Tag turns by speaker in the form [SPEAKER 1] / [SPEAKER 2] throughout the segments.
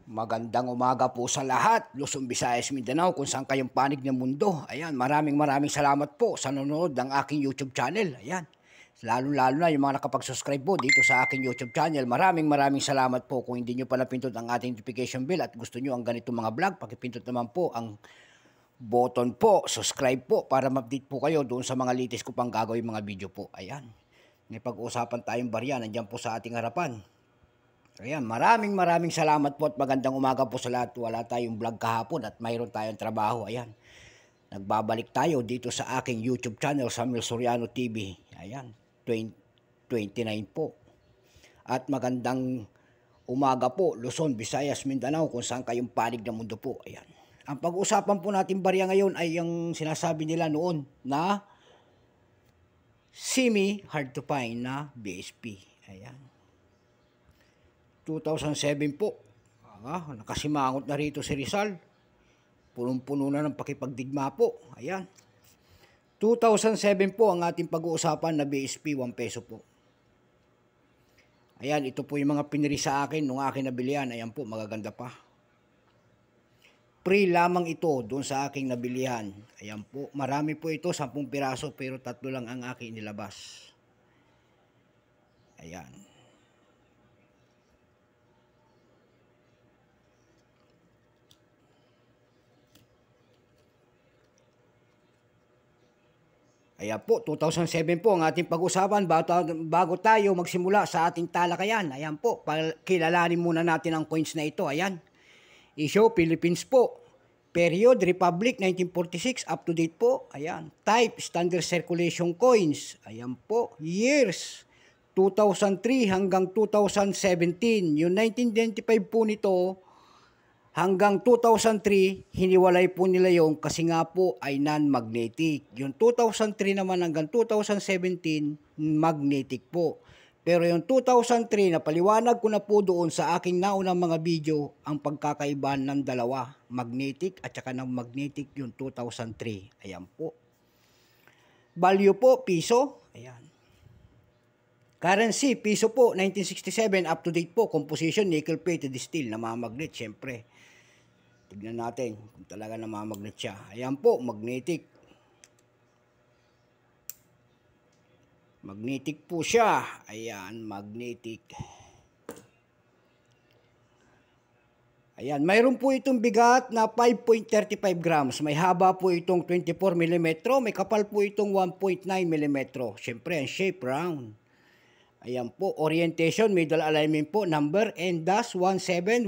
[SPEAKER 1] Magandang umaga po sa lahat, Luzon, Visayas, Mindanao, kung saan kayong panig ng mundo. Ayan, maraming salamat po sa nanonood ng aking YouTube channel. Ayan, lalo-lalo na yung mga nakapag-subscribe po dito sa aking YouTube channel. Maraming salamat po. Kung hindi nyo pa napindot ang ating notification bell at gusto nyo ang ganitong mga vlog, pakipindot naman po ang button po, subscribe po para ma-update po kayo doon sa mga latest ko pang gagawin mga video po. Ayan, may pag-uusapan tayong barya, nandiyan po sa ating harapan. Ayan, maraming salamat po at magandang umaga po sa lahat. Wala tayong vlog kahapon at mayroon tayong trabaho. Ayan, nagbabalik tayo dito sa aking YouTube channel, Samuel Soriano TV. Ayan, 29 po. At magandang umaga po, Luzon, Visayas, Mindanao, kung saan kayong panig ng mundo po. Ayan, ang pag-usapan po natin barya ngayon ay yung sinasabi nila noon na semi hard to find na BSP. Ayan, 2007 po. Nakasimangot na rito si Rizal. Punong-puno na ng pakipagdigma po. Ayan. 2007 po ang ating pag-uusapan na BSP 1 peso po. Ayan, ito po yung mga piniri sa akin nung akin nabilihan. Ayan po, magaganda pa. Pre lamang ito doon sa aking nabilihan. Ayan po, marami po ito, 10 piraso pero 3 lang ang aking nilabas. Ayan. Ayan po, 2007 po ang ating pag-usapan bago tayo magsimula sa ating talakayan. Ayan po, kilalanin muna natin ang coins na ito. Ayan, issue Philippines po. Period, Republic, 1946, up to date po. Ayan, type, standard circulation coins. Ayan po, years, 2003 hanggang 2017. Yung 1995 po nito, hanggang 2003, hiniwalay po nila yung kasi nga po ay non-magnetic. Yung 2003 naman hanggang 2017, magnetic po. Pero yung 2003, napaliwanag ko na po doon sa aking naunang mga video ang pagkakaibahan ng dalawa, magnetic at saka non-magnetic yung 2003. Ayan po. Value po, piso. Ayan. Currency, piso po, 1967, up to date po. Composition, nickel-plated steel, namamagnet, syempre. Tignan natin kung talaga namamagnet siya. Ayan po, magnetic. Magnetic po siya. Ayan, magnetic. Ayan, mayroon po itong bigat na 5.35 grams. May haba po itong 24 mm. May kapal po itong 1.9 mm. Siyempre, ang shape round. Ayan po, orientation, middle alignment po, number N-17107.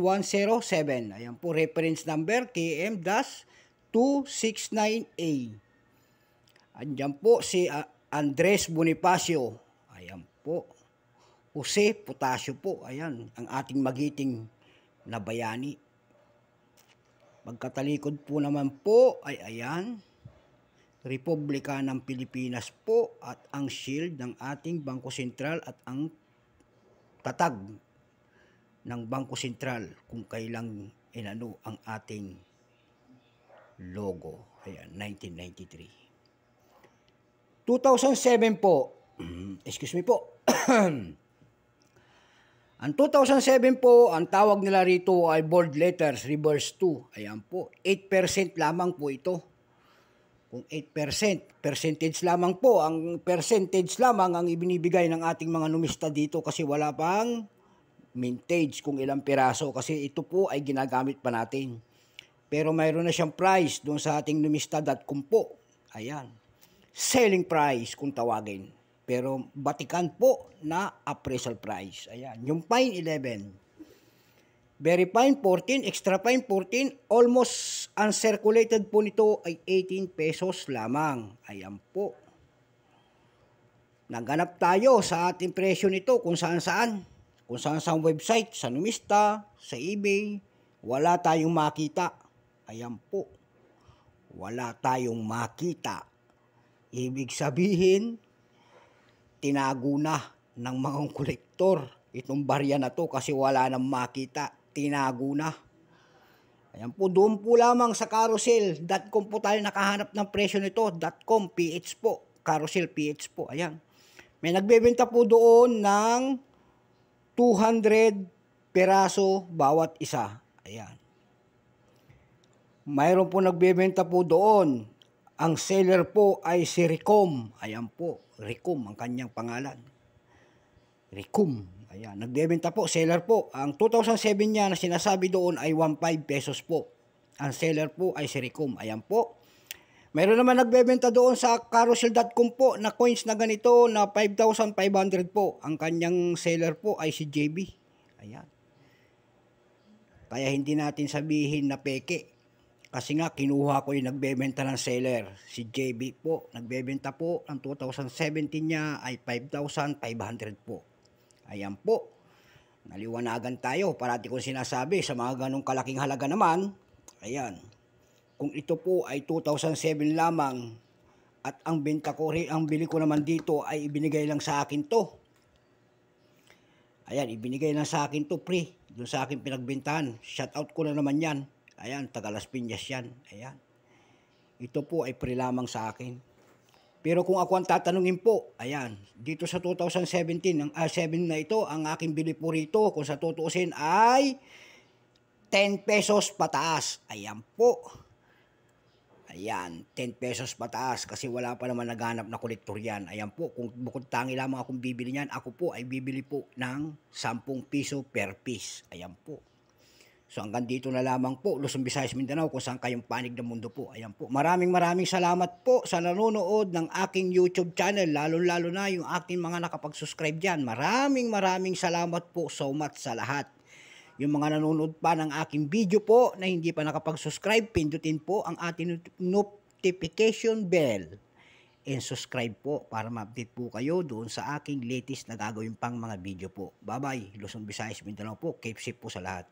[SPEAKER 1] Ayan po, reference number KM-269A. Ayan po si Andres Bonifacio. Ayan po, Jose Potasio po. Ayan, ang ating magiting na bayani. Pagkatalikod po naman po ay ayan, Republika ng Pilipinas po at ang shield ng ating Bangko Sentral at ang tatag ng Bangko Sentral kung kailang inano ang ating logo. Ayan, 1993. 2007 po, excuse me po, ang 2007 po, ang tawag nila rito ay bold letters, reverse 2. Ayan po, 8% lamang po ito. Kung 8%, percentage lamang po, ang percentage lamang ang ibinibigay ng ating mga numista dito kasi wala pang mintage kung ilang piraso kasi ito po ay ginagamit pa natin. Pero mayroon na siyang price doon sa ating numista.com po. Ayan, selling price kung tawagin. Pero batikan po na appraisal price. Ayan, yung fine 11. Very fine 14, extra fine 14, almost uncirculated po nito ay 18 pesos lamang. Ayan po. Naghanap tayo sa ating presyo nito kung saan-saan. Kung saan-saan website, sa Numista, sa eBay, wala tayong makita. Ayan po. Wala tayong makita. Ibig sabihin, tinago na ng mga kolektor itong barya na to kasi wala nang makita. Tinago na. Ayan po, doon po lamang sa carousel.com po tayo nakahanap ng presyo nito. .com, PH po. Carousel, PH po. Ayan. May nagbebenta po doon ng 200 peraso bawat isa. Ayan. Mayroon po nagbebenta po doon. Ang seller po ay si Ricom. Ayan po, Ricom ang kanyang pangalan. Ricom. Ayan, nagbebenta po, seller po. Ang 2007 niya na sinasabi doon ay 15 pesos po. Ang seller po ay si Ricom. Ayan po. Mayroon naman nagbebenta doon sa carousel.com po na coins na ganito na 5,500 po. Ang kanyang seller po ay si JB. Ayan. Kaya hindi natin sabihin na peke. Kasi nga kinuha ko yung nagbebenta ng seller. Si JB po, nagbebenta po. Ang 2017 niya ay 5,500 po. Ayan po. Naliwanagan tayo. Parati kong sinasabi sa mga ganong kalaking halaga naman. Ayan. Kung ito po ay 2007 lamang at ang benta ko rin, ang bili ko naman dito ay ibinigay lang sa akin to. Ayan, ibinigay lang sa akin to pre. Doon sa akin pinagbentahan. Shout out ko na naman yan. Ayan, taga Las Piñas yan. Ayan. Ito po ay pre lamang sa akin. Pero kung ako ang tatanungin po, ayan, dito sa 2017, 7 na ito, ang aking bili po rito, kung sa tutuusin ay 10 pesos pataas. Ayan po. Ayan, 10 pesos pataas kasi wala pa naman naghanap na kolektor yan. Ayan po, kung bukod tangi lamang akong bibili niyan, ako po ay bibili po ng 10 piso per piece. Ayan po. So hanggang dito na lamang po, Luzon, Visayas, Mindanao, kung saan kayong panig ng mundo po. Ayan po. Maraming salamat po sa nanonood ng aking YouTube channel, lalo-lalo na yung aking mga nakapag-subscribe dyan. Maraming salamat po so much sa lahat. Yung mga nanonood pa ng aking video po na hindi pa nakapag-subscribe, pindutin po ang ating notification bell. And subscribe po para ma-update po kayo doon sa aking latest na gagawin pang mga video po. Bye-bye. Luzon, Visayas, Mindanao po. Keep safe po sa lahat.